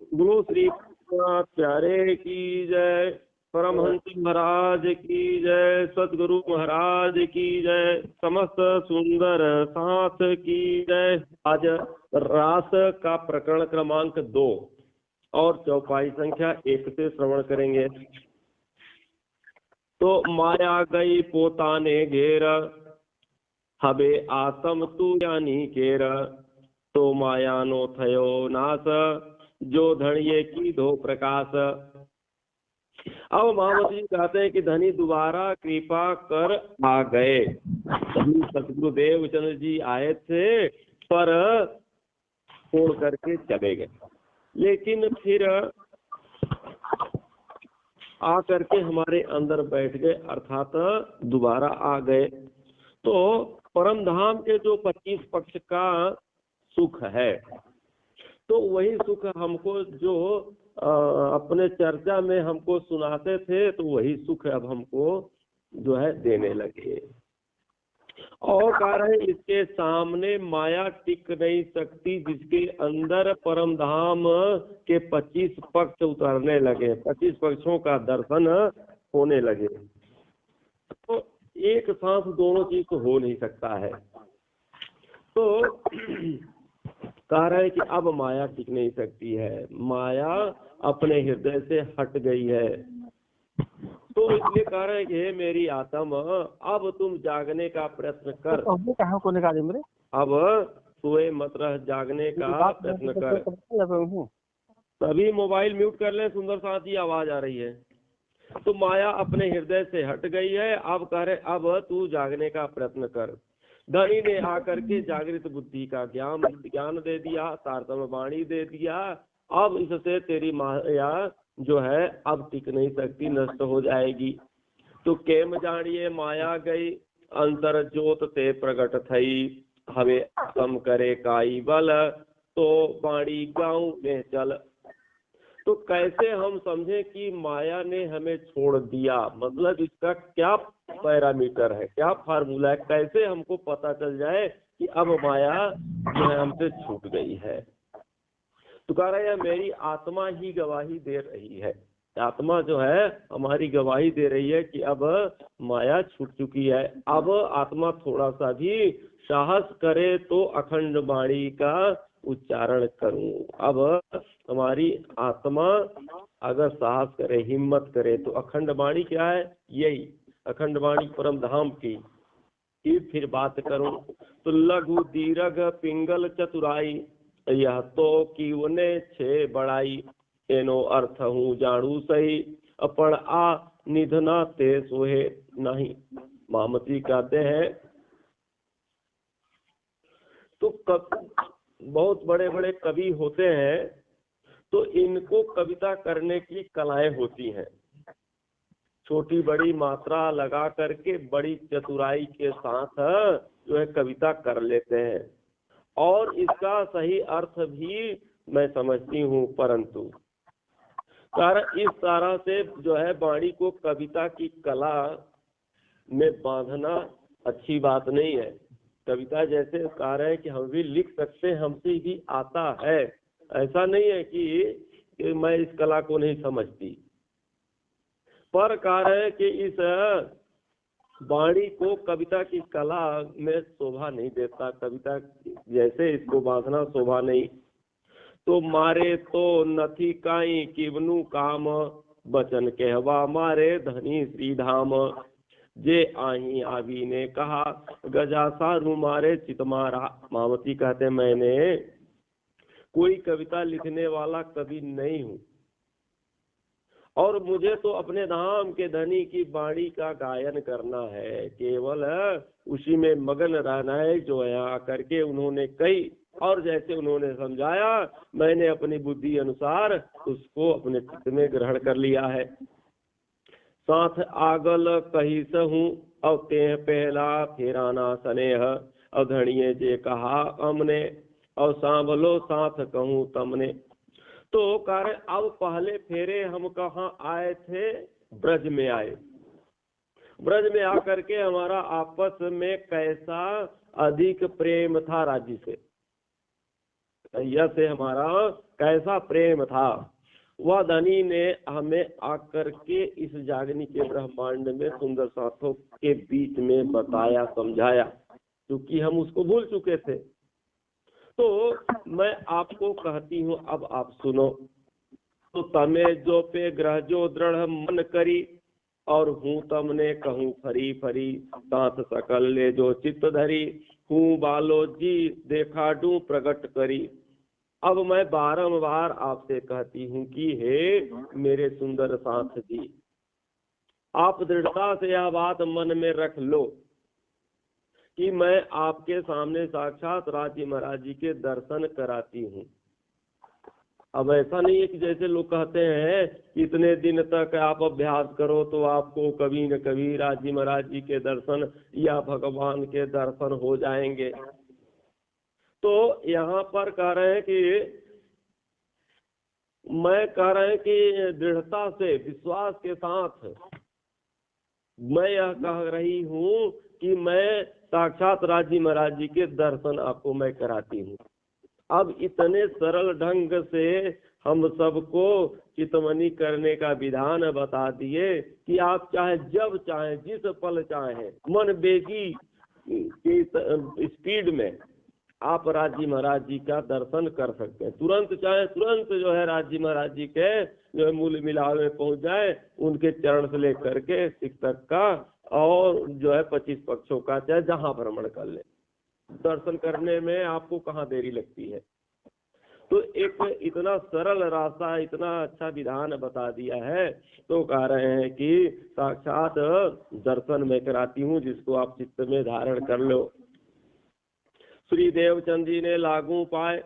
गुरु श्री प्यारे की जय, परमहंस महाराज की जय, सतगुरु महाराज की जय, समस्त सुंदर साथ की जय। आज रास का प्रकरण क्रमांक 2 और चौपाई संख्या 1 से श्रवण करेंगे। तो माया गई पोताने घेर, हबे आसम तू यानी केर, तो माया नो थयो नाश, जो धनिये की दो प्रकाश। अब महामती जी कहते हैं कि धनी दोबारा कृपा कर आ गए। सतगुरुदेव चंद्र जी आए थे पर छोड़ करके चले गए, लेकिन फिर आ करके हमारे अंदर बैठ गए, अर्थात दोबारा आ गए। तो परम धाम के जो 25 पक्ष का सुख है, तो वही सुख हमको जो अपने चर्चा में हमको सुनाते थे, तो वही सुख अब हमको जो है देने लगे। और कह रहे इसके सामने माया टिक नहीं सकती, जिसके अंदर परम धाम के 25 पक्ष उतरने लगे, 25 पक्षों का दर्शन होने लगे। तो एक साथ दोनों चीज तो हो नहीं सकता है। तो कह रहे कि अब माया टिक नहीं सकती है, माया अपने हृदय से हट गई है। तो इसलिए कह रहे हैं कि हे मेरी आत्मा, अब तुम जागने का प्रयत्न कर। अब सोए मत रह, जागने का प्रयत्न कर। सभी मोबाइल म्यूट कर ले, सुंदर साथी आवाज आ रही है। तो माया अपने हृदय से हट गई है, अब कह रहे अब तू जागने का प्रयत्न कर। धनी ने आकर के जागृत बुद्धि का ज्ञान दे दिया, तारतम्य वाणी दे दिया। अब इससे तेरी माया जो है अब टिक नहीं सकती, नष्ट हो जाएगी। तो केम जानिए माया गई, अंतर ज्योत ते प्रकट थई, हमें कम करे काई बल, तो वाणी गाँव में चल। तो कैसे हम समझे कि माया ने हमें छोड़ दिया, मतलब इसका क्या पैरामीटर है, क्या फार्मूला है, कैसे हमको पता चल जाए कि अब माया जो है हमसे छूट गई है। तो कह रहा है मेरी आत्मा ही गवाही दे रही है, आत्मा जो है हमारी गवाही दे रही है कि अब माया छूट चुकी है। अब आत्मा थोड़ा सा भी साहस करे तो अखंड वाणी का उच्चारण करूं। अब हमारी आत्मा अगर साहस करे, हिम्मत करे, तो अखंड वाणी क्या है, यही अखंड वाणी परम धाम की फिर बात करूं। तो लघु दीर्घ पिंगल चतुराई, यह तो कीवने छे बड़ाई, एनो अर्थ हूँ जाणू सही, अपन आ निधना ते सोहे नहीं। महामती कहते हैं तो बहुत बड़े बड़े कवि होते हैं, तो इनको कविता करने की कलाएं होती हैं, छोटी बड़ी मात्रा लगा करके बड़ी चतुराई के साथ जो है कविता कर लेते हैं, और इसका सही अर्थ भी मैं समझती हूँ। परंतु कारण इस तरह से जो है वाणी को कविता की कला में बांधना अच्छी बात नहीं है। कविता जैसे कह रहे हैं कि हम भी लिख सकते हैं, हमसे भी आता है, ऐसा नहीं है कि मैं इस कला को नहीं समझती, पर कह रहे हैं कि इस वाणी को कविता की कला में शोभा नहीं देता, कविता जैसे इसको बांधना शोभा नहीं। तो मारे तो नथी काई किवनु काम, बचन कहवा मारे धनी श्री धाम, जे आही आवी ने कहा गजा सारू मारे चित मारा। महामती कहते मैंने कोई कविता लिखने वाला कवि नहीं हूँ, और मुझे तो अपने धाम के धनी की वाणी का गायन करना है, केवल उसी में मगन रहना है जो यहाँ करके उन्होंने कही, और जैसे उन्होंने समझाया मैंने अपनी बुद्धि अनुसार उसको अपने चित्त में ग्रहण कर लिया है। साथ आगल कही सहूं, अब ते पहला फेराना स्नेह, अब धनिये जे कहा हमने, और सांभलो साथ कहूँ तमने। तो कार्य अब पहले फेरे हम कहाँ आए थे, ब्रज में आए। ब्रज में आकर के हमारा आपस में कैसा अधिक प्रेम था राज्य से, यह से हमारा कैसा प्रेम था। वह धनी ने हमें आकर के इस जागनी के ब्रह्मांड में सुंदर साथों के बीच में बताया, समझाया, क्योंकि हम उसको भूल चुके थे। तो मैं आपको कहती हूँ, अब आप सुनो। तो तमे जो पे ग्रह जो दृढ़ मन करी, और हूँ तमने कहूँ फरी फरी, साथ सकल ले जो चित्त धरी, हूँ बालो जी देखा डू प्रकट करी। अब मैं बारंबार आपसे कहती हूँ कि हे मेरे सुंदर साथ जी, आप दृढ़ता से यह बात मन में रख लो कि मैं आपके सामने साक्षात राजी महाराज जी के दर्शन कराती हूँ। अब ऐसा नहीं है कि जैसे लोग कहते हैं कि इतने दिन तक आप अभ्यास करो तो आपको कभी न कभी राजी महाराज जी के दर्शन या भगवान के दर्शन हो जाएंगे। तो यहाँ पर कह रहे हैं कि मैं कह रहे हैं कि दृढ़ता से विश्वास के साथ मैं यह कह रही हूँ कि मैं साक्षात राजी महाराज जी के दर्शन आपको मैं कराती हूँ। अब इतने सरल ढंग से हम सबको चितमनी करने का विधान बता दिए कि आप चाहे जब चाहे जिस पल चाहे मन बेगी की स्पीड में आप राजी महाराज जी का दर्शन कर सकते हैं। तुरंत चाहे तुरंत जो है राजी महाराज जी के जो है मूल मिलाव में पहुंच जाए, उनके चरण से लेकर के सिख तक का और जो है 25 पक्षों का चाहे जहां भ्रमण कर ले, दर्शन करने में आपको कहाँ देरी लगती है। तो एक इतना सरल रास्ता, इतना अच्छा विधान बता दिया है। तो कह रहे हैं कि साक्षात दर्शन मैं कराती हूँ, जिसको आप चित्त में धारण कर लो। श्री देवचंद जी ने लागू पाए,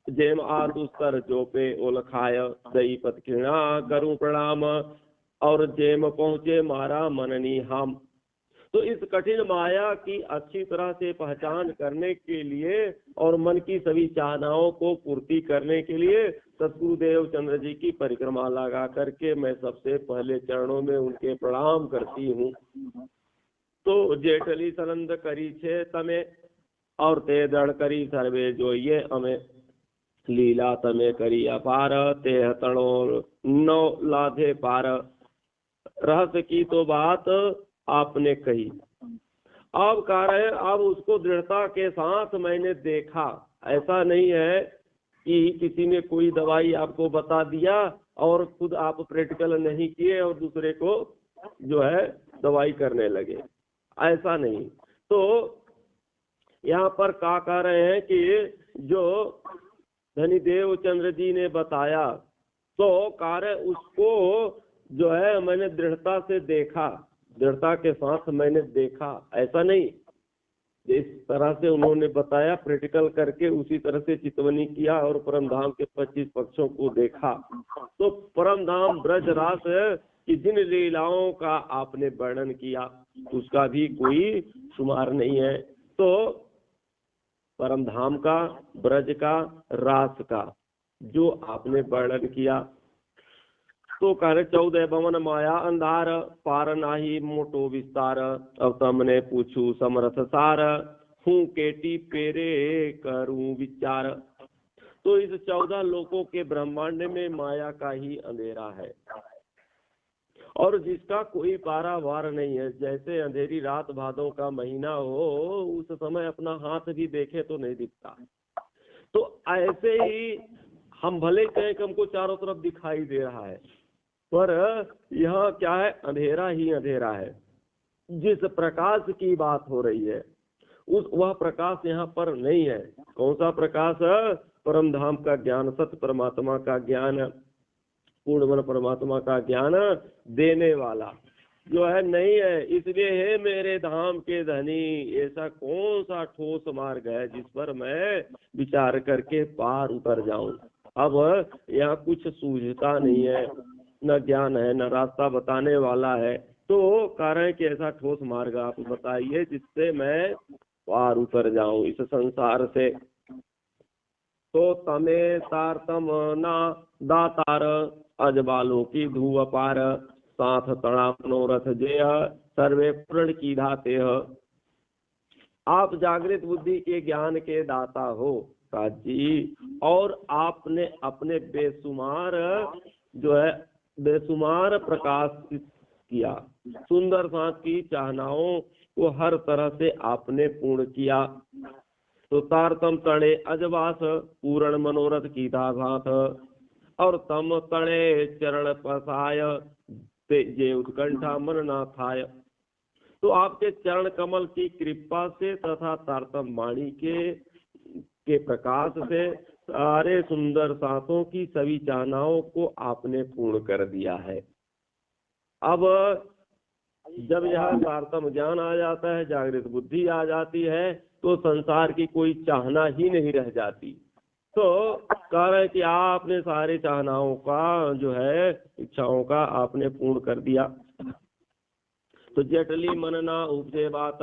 जेम आतुस्तर जो पे ओलखाय, दई पत किरणा करूं प्रणाम, और जेम पहुंचे मारा मननी हम। तो इस कठिन माया की अच्छी तरह से पहचान करने के लिए और मन की सभी चाहनाओं को पूर्ति करने के लिए सतगुरुदेव चंद्र जी की परिक्रमा लगा करके मैं सबसे पहले चरणों में उनके प्रणाम करती हूँ। तो जेठली सनंद करी छे तमे, और ते दड़ करी सर्वे जो ये हमें, लीला तमे करी अपार, ते तणो नौ लाधे पार। रहस्य की तो बात आपने कही। अब कह रहे हैं, अब उसको दृढ़ता के साथ मैंने देखा। ऐसा नहीं है कि किसी ने कोई दवाई आपको बता दिया और खुद आप प्रैक्टिकल नहीं किए और दूसरे को जो है दवाई करने लगे, ऐसा नहीं। तो यहाँ पर क्या कह रहे हैं कि जो धनीदेव चंद्र जी ने बताया, तो कार्य उसको जो है मैंने दृढ़ता से देखा, दृढ़ता के साथ मैंने देखा, ऐसा नहीं। जिस तरह से उन्होंने बताया प्रैक्टिकल करके उसी तरह से चितवनी किया और परम धाम के 25 पक्षों को देखा। तो परम धाम ब्रज रास की जिन लीलाओं का आपने वर्णन किया उसका भी कोई शुमार नहीं है। तो परम धाम का, ब्रज का, रास का जो आपने वर्णन किया, तो कह 14 भवन माया अंधार, पार नाही मोटो विस्तार, अब तमने पूछू समरथ सार, हूँ केटी पेरे करूं विचार। तो इस 14 लोकों के ब्रह्मांड में माया का ही अंधेरा है और जिसका कोई पारावार नहीं है। जैसे अंधेरी रात भादों का महीना हो, उस समय अपना हाथ भी देखे तो नहीं दिखता। तो ऐसे ही हम भले कहें कि हमको चारों तरफ दिखाई दे रहा है, पर यहाँ क्या है, अंधेरा ही अंधेरा है। जिस प्रकाश की बात हो रही है वह प्रकाश यहाँ पर नहीं है। कौन सा प्रकाश? परम धाम का ज्ञान, सत्य परमात्मा का ज्ञान, पूर्ण परमात्मा का ज्ञान देने वाला जो है नहीं है। इसलिए है मेरे धाम के धनी, ऐसा कौन सा ठोस मार्ग है जिस पर मैं विचार करके पार उतर जाऊं। अब यहाँ कुछ सूझता नहीं है, न ज्ञान है, न रास्ता बताने वाला है। तो कारण कि ऐसा ठोस मार्ग आप बताइए जिससे मैं पार उतर जाऊं इस संसार से। तो तमे तारतम ना दातार, अजबालों की धुआ पार, साथ तड़ा मनोरथ जेय, सर्वे पूर्ण की धाते। आप जागृत बुद्धि के ज्ञान के दाता हो, जी, और आपने अपने बेसुमार जो है बेसुमार प्रकाशित किया, सुंदर सांस की चाहनाओं को हर तरह से आपने पूर्ण किया। तो तारतम तणे अजवास पूर्ण मनोरथ की दाघात, और तम तणे चरण पसाय जे उत्कंठा मन ना थाय। तो आपके चरण कमल की कृपा से तथा तारतम वाणी के प्रकाश से सारे सुंदर सांसों की सभी चाहनाओं को आपने पूर्ण कर दिया है। अब जब यह तारतम ज्ञान आ जाता है, जागृत बुद्धि आ जाती है, तो संसार की कोई चाहना ही नहीं रह जाती। तो कह रहे कि आपने सारे चाहनाओं का जो है इच्छाओं का आपने पूर्ण कर दिया। तो जटली मन ना उपजे बात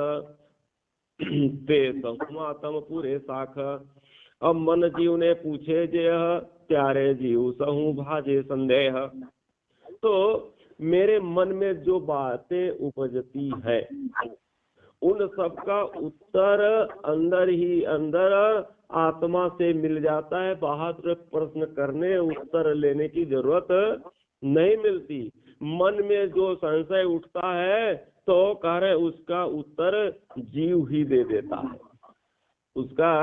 ते तम पूरे साख। अब मन जीव ने पूछे जे प्यारे जीव सहू भाजे संदेह। तो मेरे मन में जो बातें उपजती है उन सब का उत्तर अंदर ही अंदर आत्मा से मिल जाता है। बाहर प्रश्न करने उत्तर लेने की जरूरत नहीं मिलती। मन में जो संशय उठता है तो कह रहे उसका उत्तर जीव ही दे देता है। उसका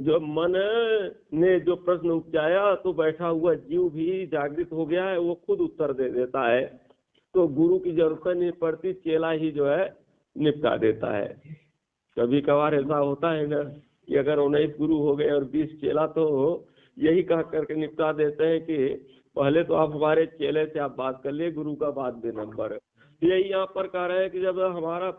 जो मन ने जो प्रश्न उपजाया तो बैठा हुआ जीव भी जागृत हो गया है, वो खुद उत्तर दे देता है। तो गुरु की जरूरत नहीं पड़ती, चेला ही जो है निपटा देता है। कभी कभार ऐसा होता है ना कि अगर 19 गुरु हो गए और 20 चेला, तो यही कह करके निपटा देते हैं कि पहले तो आप हमारे चेले से आप बात कर लिए, गुरु का बाद दे नंबर। यही यहाँ पर कह रहे हैं कि जब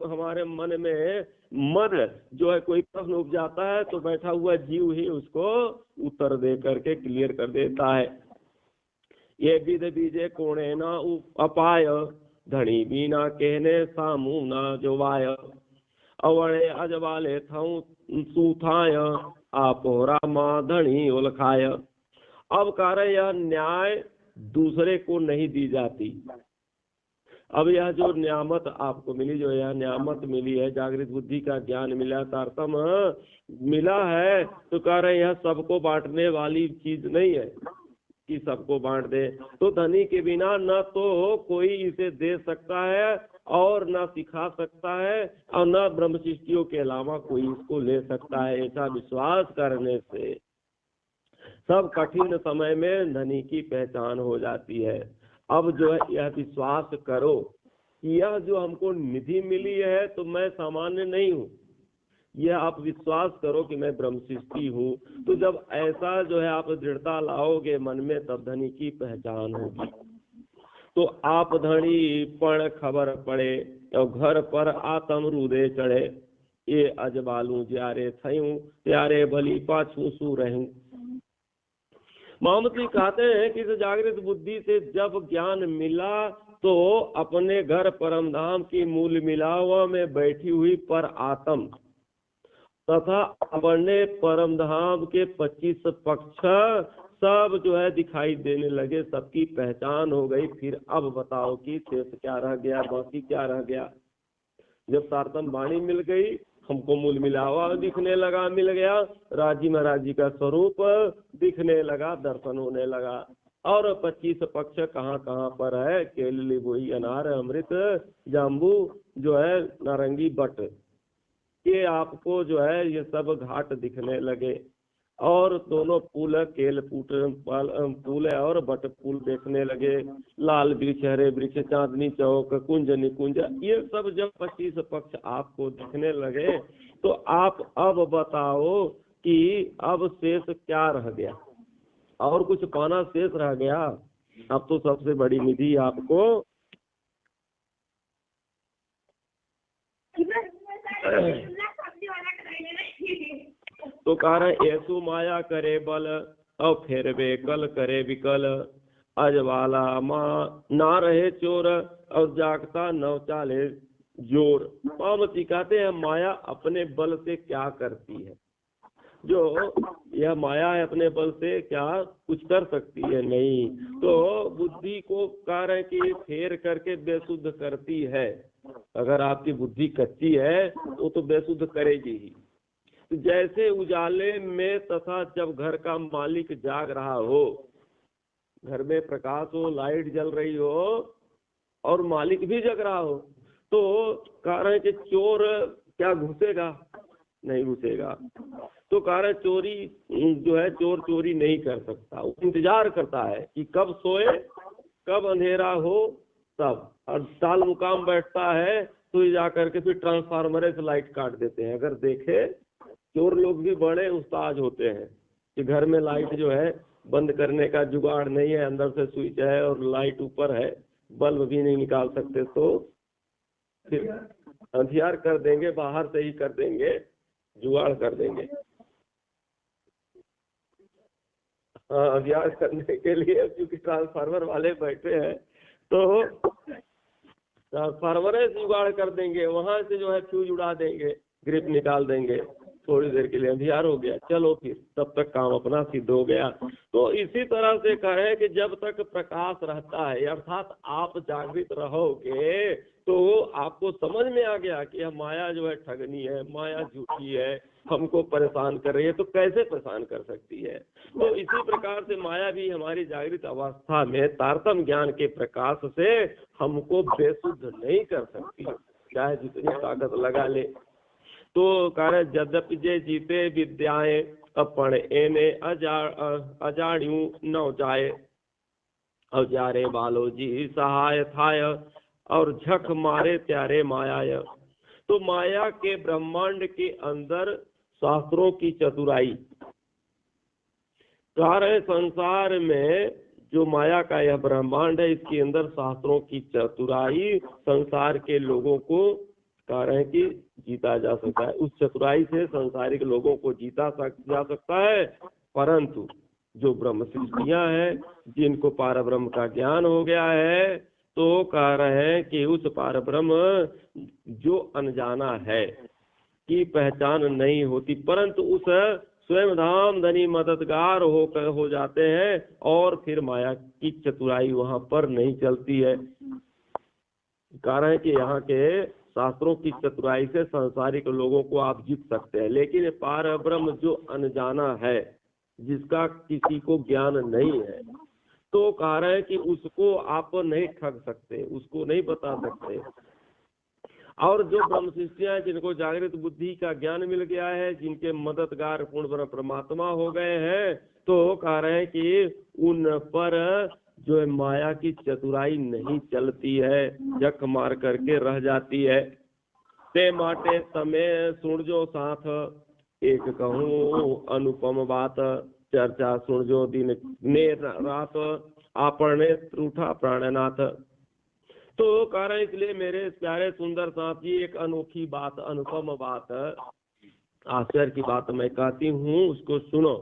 हमारे मन में मन जो है कोई प्रश्न उपजाता है तो बैठा हुआ जीव ही उसको उत्तर दे करके क्लियर कर देता है। ये विध बीजे कोणे ना अपाय, धनी बीना कहने सामू ना जोवाय। अवणे अजवाले थाऊ सूथाय, आपोरा माँ धनी उलखाय। अब कह रहे यह न्याय दूसरे को नहीं दी जाती। अब यह जो न्यामत आपको मिली, जो यह न्यामत मिली है, जागृत बुद्धि का ज्ञान मिला, तारतम मिला है, तो कह रहे यह सबको बांटने वाली चीज नहीं है कि सबको बांट दे। तो धनी के बिना न तो कोई इसे दे सकता है और न सिखा सकता है और न ब्रह्म शिष्टियों के अलावा कोई इसको ले सकता है। ऐसा विश्वास करने से सब कठिन समय में धनी की पहचान हो जाती है। अब जो है यह विश्वास करो कि यह जो हमको निधि मिली है तो मैं सामान्य नहीं हूँ, यह आप विश्वास करो कि मैं ब्रह्म सृष्टि हूँ। तो जब ऐसा जो है आप दृढ़ता लाओगे मन में, तब धनी की पहचान होगी। तो आप धनी पण खबर पड़े और घर पर आतम रुदे चढ़े, ये अजबालू ज्यारे थयूं प्यारे भली पाछू सू रहूं। मोहम्मद जी कहते हैं कि इस जागृत बुद्धि से जब ज्ञान मिला तो अपने घर परम धाम की मूल मिलावा में बैठी हुई पर आत्म तथा अपने परम धाम के 25 पक्ष सब जो है दिखाई देने लगे, सबकी पहचान हो गई। फिर अब बताओ कि शेष क्या रह गया, बाकी क्या रह गया। जब तारतम वाणी मिल गई, हमको मूल मिलावा दिखने लगा, मिल गया, राजी महाराज जी का स्वरूप दिखने लगा, दर्शन होने लगा। और 25 पक्ष कहाँ कहाँ पर है, केली बोई अनार अमृत जाम्बू जो है नारंगी बट, ये आपको जो है ये सब घाट दिखने लगे। और दोनों फूल केल फूल और बट फूल देखने लगे, लाल वृक्ष हरे वृक्ष चांदनी चौक कुंज निकुंज, ये सब जब 25 पक्ष आपको दिखने लगे तो आप अब बताओ कि अब शेष क्या रह गया, और कुछ पाना शेष रह गया। अब तो सबसे बड़ी निधि आपको तो कह रहे ऐसु माया करे बल और फिर वे कल करे विकल, अजवाला माँ ना रहे चोर और जागता नव चाले जोर। पार्वती कहते हैं माया अपने बल से क्या करती है, जो यह माया है अपने बल से क्या कुछ कर सकती है, नहीं। तो बुद्धि को कह रहे कि फेर करके बेशुद्ध करती है। अगर आपकी बुद्धि कच्ची है वो तो बेशुद्ध करेगी ही। जैसे उजाले में तथा जब घर का मालिक जाग रहा हो, घर में प्रकाश हो, लाइट जल रही हो और मालिक भी जग रहा हो, तो कह रहे हैं कि चोर क्या घुसेगा? नहीं घुसेगा। तो कह रहे चोरी जो है, चोर चोरी नहीं कर सकता, वो इंतजार करता है कि कब सोए, कब अंधेरा हो तब, और साल मुकाम बैठता है तो जा करके फिर ट्रांसफार्मर से लाइट काट देते हैं। अगर देखे, चोर लोग भी बड़े उस्ताद होते हैं कि घर में लाइट जो है बंद करने का जुगाड़ नहीं है, अंदर से स्विच है और लाइट ऊपर है, बल्ब भी नहीं निकाल सकते, तो फिर अंधियार कर देंगे, बाहर से ही कर देंगे, जुगाड़ कर देंगे। हाँ, अंधियार करने के लिए क्योंकि ट्रांसफार्मर वाले बैठे हैं तो ट्रांसफार्मर से जुगाड़ कर देंगे, वहां से जो है फ्यूज उड़ा देंगे, ग्रिप निकाल देंगे, थोड़ी देर के लिए अंधियार हो गया, चलो फिर तब तक काम अपना सिद्ध हो गया। तो इसी तरह से कहें कि जब तक प्रकाश रहता है, अर्थात आप जागृत रहोगे, तो आपको समझ में आ गया कि यह माया जो है ठगनी है, माया झूठी है, हमको परेशान कर रही है, तो कैसे परेशान कर सकती है। तो इसी प्रकार से माया भी हमारी जागृत अवस्था में तारतम्य ज्ञान के प्रकाश से हमको बेसुद्ध नहीं कर सकती, चाहे जितनी ताकत लगा ले। तो कार्य यद्यपि जे जीते विद्याएं अपन एने अजाण्यू न जाए, औजारे बालो जी सहाय थाय और झक मारे त्यारे माया। तो माया के ब्रह्मांड के अंदर शास्त्रों की चतुराई, कार्य संसार में जो माया का यह ब्रह्मांड है, इसके अंदर शास्त्रों की चतुराई संसार के लोगों को कारण है कि जीता जा सकता है। उस चतुराई से संसारिक लोगों को जीता जा सकता है, परंतु जो ब्रह्म सृष्टियां हैं, जिनको पार ब्रह्म का ज्ञान हो गया है, तो कह रहे हैं कि उस पार ब्रह्म जो अनजाना है की पहचान नहीं होती, परंतु उस स्वयं धाम धनी मददगार हो जाते हैं और फिर माया की चतुराई वहां पर नहीं चलती है। कारण है कि यहाँ के शास्त्रों की चतुराई से संसारिक लोगों को आप जीत सकते हैं, लेकिन पार ब्रह्म जो अनजाना है, जिसका किसी को ज्ञान नहीं है, तो कह रहे हैं कि उसको आप नहीं ठग सकते, उसको नहीं बता सकते। और जो ब्रह्म शिष्य जिनको जागृत बुद्धि का ज्ञान मिल गया है, जिनके मददगार पूर्ण ब्रह्म परमात्मा हो गए हैं, तो कह रहे हैं कि उन पर जो है माया की चतुराई नहीं चलती है, जख मार करके रह जाती है। ते माटे समय सुन जो साथ एक कहूँ अनुपम बात, चर्चा सुन जो दिन ने रात आपने रूठा प्राणनाथ। तो कह रहे इसलिए मेरे प्यारे सुंदर साथी, एक अनोखी बात, अनुपम बात, आश्चर्य की बात मैं कहती हूँ, उसको सुनो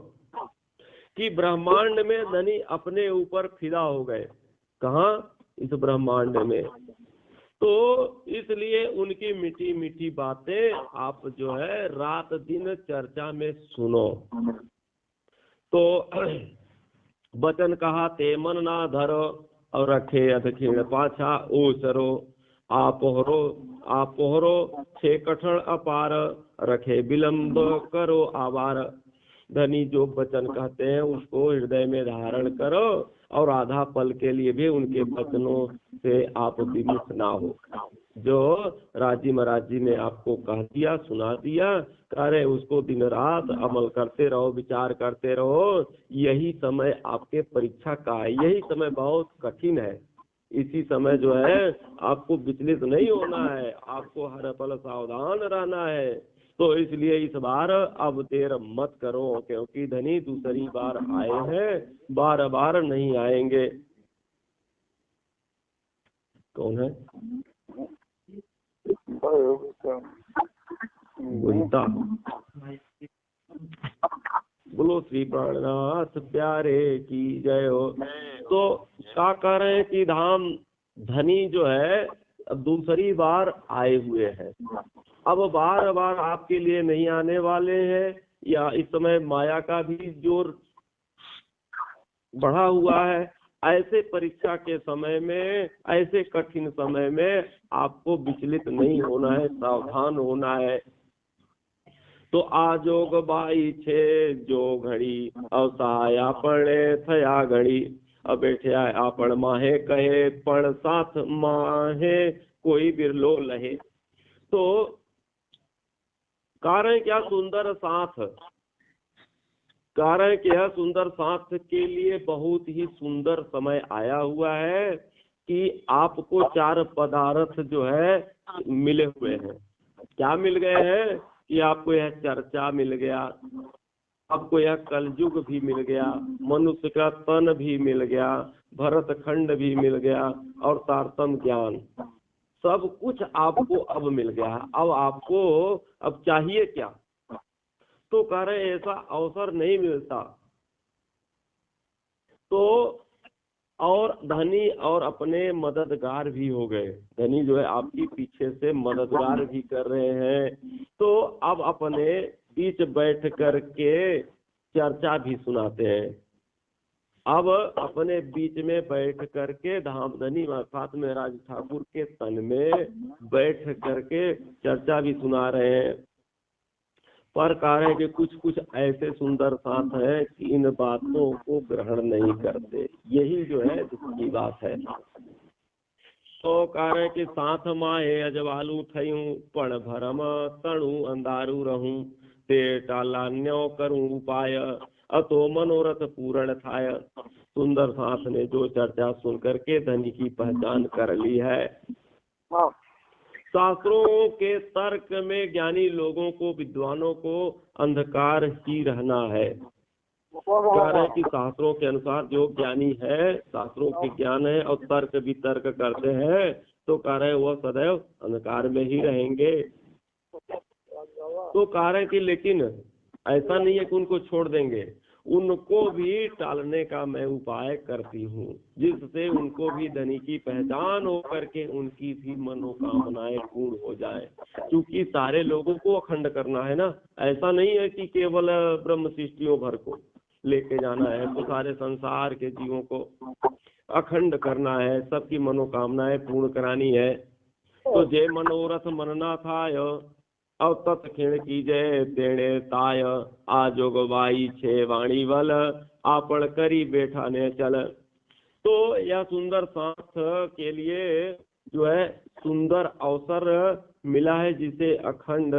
कि ब्रह्मांड में धनी अपने ऊपर फिदा हो गए। कहाँ? इस ब्रह्मांड में। तो इसलिए उनकी मीठी मीठी बातें आप जो है रात दिन चर्चा में सुनो। तो वचन कहा ते मन ना धरो और रखे अधखिण पाछा ओसरो, आपोहरो छे कठण अपार, रखे विलंब करो आवार। धनी जो वचन कहते हैं उसको हृदय में धारण करो और आधा पल के लिए भी उनके वचनों से आप विमुख ना हो। जो राजी महाराजी ने आपको कह दिया, सुना दिया, करे उसको दिन रात अमल करते रहो, विचार करते रहो। यही समय आपके परीक्षा का है, यही समय बहुत कठिन है। इसी समय जो है आपको विचलित नहीं होना है, आपको हर पल सावधान रहना है। तो इसलिए इस बार अब देर मत करो, क्योंकि धनी दूसरी बार आए हैं, बार बार नहीं आएंगे। कौन है? बुझता। बोलो श्री प्राणनाथ प्यारे की जय हो। तो क्या कह रहे हैं कि धाम धनी जो है अब दूसरी बार आए हुए हैं, अब बार बार आपके लिए नहीं आने वाले हैं, या इस समय माया का भी जोर बढ़ा हुआ है। ऐसे परीक्षा के समय में, ऐसे कठिन समय में आपको विचलित नहीं होना है, सावधान होना है। तो आजोग बाई छे जो घड़ी अवसाया पड़े थया घड़ी अब बैठे आपण माहे कहे पण साथ माहे कोई बिरलो लहे। तो कारण क्या सुंदर साथ, कारण क्या सुंदर साथ के लिए बहुत ही सुंदर समय आया हुआ है कि आपको चार पदार्थ जो है मिले हुए हैं। क्या मिल गए हैं कि आपको यह चर्चा मिल गया, आपको यह कलयुग भी मिल गया, मनुष्य का तन भी मिल गया, भरत खंड भी मिल गया और तारतम ज्ञान, सब कुछ आपको अब मिल गया। अब आपको अब चाहिए क्या? तो कह रहे ऐसा अवसर नहीं मिलता। तो और धनी और अपने मददगार भी हो गए, धनी जो है आपकी पीछे से मददगार भी कर रहे हैं। तो अब अपने बीच बैठ करके चर्चा भी सुनाते हैं। अब अपने बीच में बैठ करके धामधनी अर्थात में राज ठाकुर के तन में बैठ करके चर्चा भी सुना रहे हैं। पर कह रहे हैं कि कुछ कुछ ऐसे सुंदर साथ हैं कि इन बातों को ग्रहण नहीं करते। यही जो है दुख की बात है। तो कह रहे कि साथ माए अजवालू थयूं पण भरम तणु अंधारू रहूं ते टालान्यो करूं उपाय अतो मनोरथ पूर्ण थाय। सुंदर साथ ने जो चर्चा सुन करके धनी की पहचान कर ली है। शास्त्रों के तर्क में ज्ञानी लोगों को, विद्वानों को अंधकार ही रहना है। कह रहे कि शास्त्रों के अनुसार जो ज्ञानी है, शास्त्रों के ज्ञान है और तर्क भी तर्क करते हैं, तो कह रहे वह सदैव अंधकार में ही रहेंगे। तो कह रहे कि लेकिन ऐसा नहीं है कि उनको छोड़ देंगे, उनको भी टालने का मैं उपाय करती हूँ, जिससे उनको भी धनी की पहचान हो करके उनकी भी मनोकामनाएं पूर्ण हो जाए। क्योंकि सारे लोगों को अखंड करना है ना, ऐसा नहीं है कि केवल ब्रह्म शिष्टियों भर को लेके जाना है, तो सारे संसार के जीवों को अखंड करना है, सबकी मनोकामनाएं पूर्ण करानी है। तो जे मनोरथ मनना था अब तत्क्षण की जय तेणे ताय आजोग बाई छे वाणी वल आपण करी बैठा ने चल। तो यह सुंदर साथ के लिए जो है सुंदर अवसर मिला है, जिसे अखंड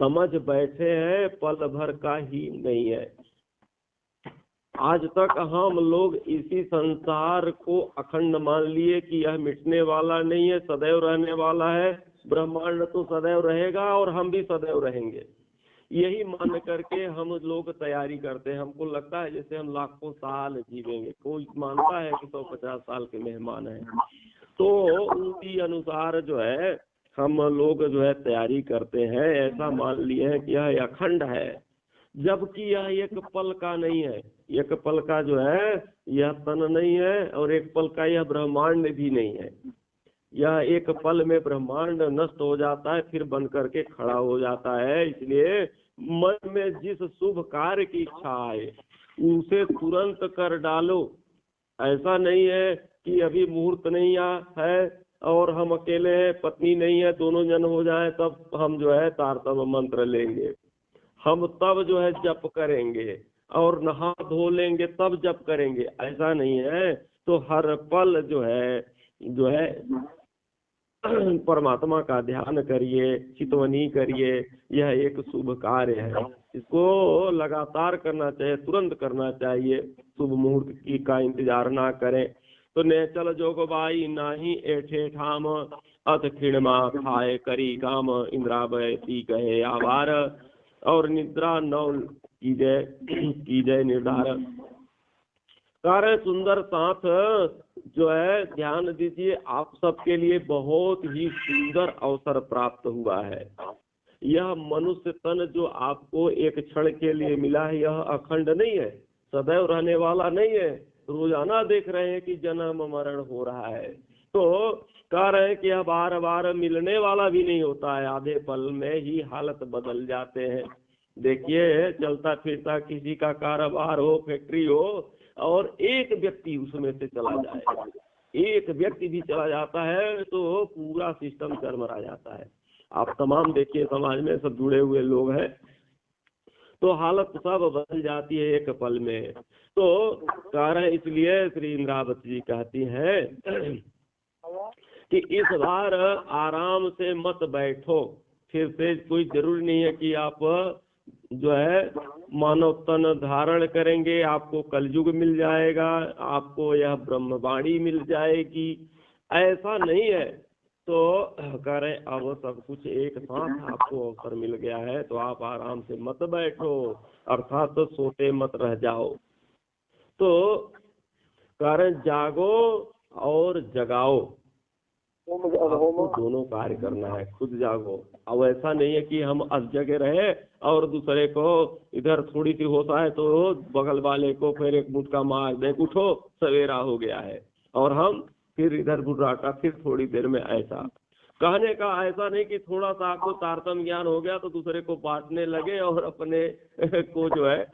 समझ बैठे हैं, पल भर का ही नहीं है। आज तक हम लोग इसी संसार को अखंड मान लिए कि यह मिटने वाला नहीं है, सदैव रहने वाला है। ब्रह्मांड तो सदैव रहेगा और हम भी सदैव रहेंगे, यही मान करके हम लोग तैयारी करते हैं। हमको लगता है जैसे हम लाखों साल जीवेंगे, कोई मानता है कि 150 साल के मेहमान हैं। तो उसी अनुसार जो है हम लोग जो है तैयारी करते हैं, ऐसा मान लिए हैं कि यह अखंड है, जबकि यह एक पल का नहीं है। एक पल का जो है यह तन नहीं है और एक पल का यह ब्रह्मांड भी नहीं है। यह एक पल में ब्रह्मांड नष्ट हो जाता है, फिर बन करके खड़ा हो जाता है। इसलिए मन में जिस शुभ कार्य की इच्छा आए उसे तुरंत कर डालो। ऐसा नहीं है कि अभी मुहूर्त नहीं है और हम अकेले हैं, पत्नी नहीं है, दोनों जन हो जाए तब हम जो है तारतम मंत्र लेंगे, हम तब जो है जप करेंगे और नहा धो लेंगे तब जप करेंगे, ऐसा नहीं है। तो हर पल जो है परमात्मा का ध्यान करिए, चितवनी करिए, यह एक शुभ कार्य है। इसको लगातार करना चाहिए, तुरंत करना चाहिए, शुभ मुहूर्त की का इंतजार ना करें। तो नेचल जोगबाई नाही एठे ठाम अथ खिणमा खाए करी काम इंद्रावती कहे आवार और निद्रा नौ कीजय निर्धार। कार्य सुंदर साथ जो है ध्यान दीजिए, आप सबके लिए बहुत ही सुंदर अवसर प्राप्त हुआ है। यह मनुष्य तन जो आपको एक क्षण के लिए मिला है, यह अखंड नहीं है, सदैव रहने वाला नहीं है। रोजाना देख रहे हैं कि जन्म मरण हो रहा है। तो कह रहे हैं कि यह बार बार मिलने वाला भी नहीं होता है, आधे पल में ही हालत बदल जाते हैं। देखिए चलता फिरता किसी का कारोबार हो, फैक्ट्री हो, और एक व्यक्ति उसमें से चला जाए, एक व्यक्ति भी चला जाता है तो पूरा सिस्टम चरमरा जाता है। आप तमाम देखिए समाज में सब जुड़े हुए लोग हैं, तो हालत सब बदल जाती है एक पल में। तो कारण इसलिए श्री इंद्रावती जी कहती हैं कि इस बार आराम से मत बैठो, फिर से कोई जरूरी नहीं है कि आप जो है मानव तन धारण करेंगे, आपको कलयुग मिल जाएगा, आपको यह ब्रह्मवाणी मिल जाएगी, ऐसा नहीं है। तो कह रहे अब सब कुछ एक साथ आपको अवसर मिल गया है, तो आप आराम से मत बैठो, अर्थात तो सोते मत रह जाओ। तो कह रहे जागो और जगाओ, आपको दोनों कार्य करना है, खुद जागो। अब ऐसा नहीं है कि हम अब जगे रहे और दूसरे को इधर थोड़ी सी होता है तो बगल वाले को फिर एक मुटका मार दे, उठो सवेरा हो गया है, और हम फिर इधर बुर्राटा, फिर थोड़ी देर में। ऐसा कहने का ऐसा नहीं कि थोड़ा सा आपको तारतम्य ज्ञान हो गया तो दूसरे को बांटने लगे और अपने को जो है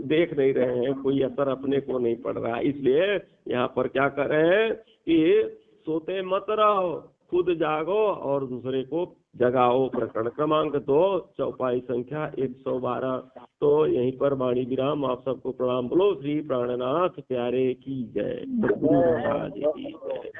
देख नहीं रहे हैं, कोई असर अपने को नहीं पड़ रहा। इसलिए यहाँ पर क्या कर रहे हैं कि सोते मत रहो, खुद जागो और दूसरे को जगाओ। प्रकरण क्रमांक 2, चौपाई संख्या 112। तो यहीं पर वाणी विराम। आप सबको प्रणाम। बोलो श्री प्राणनाथ प्यारे की जय, गुरु महाराज की जय।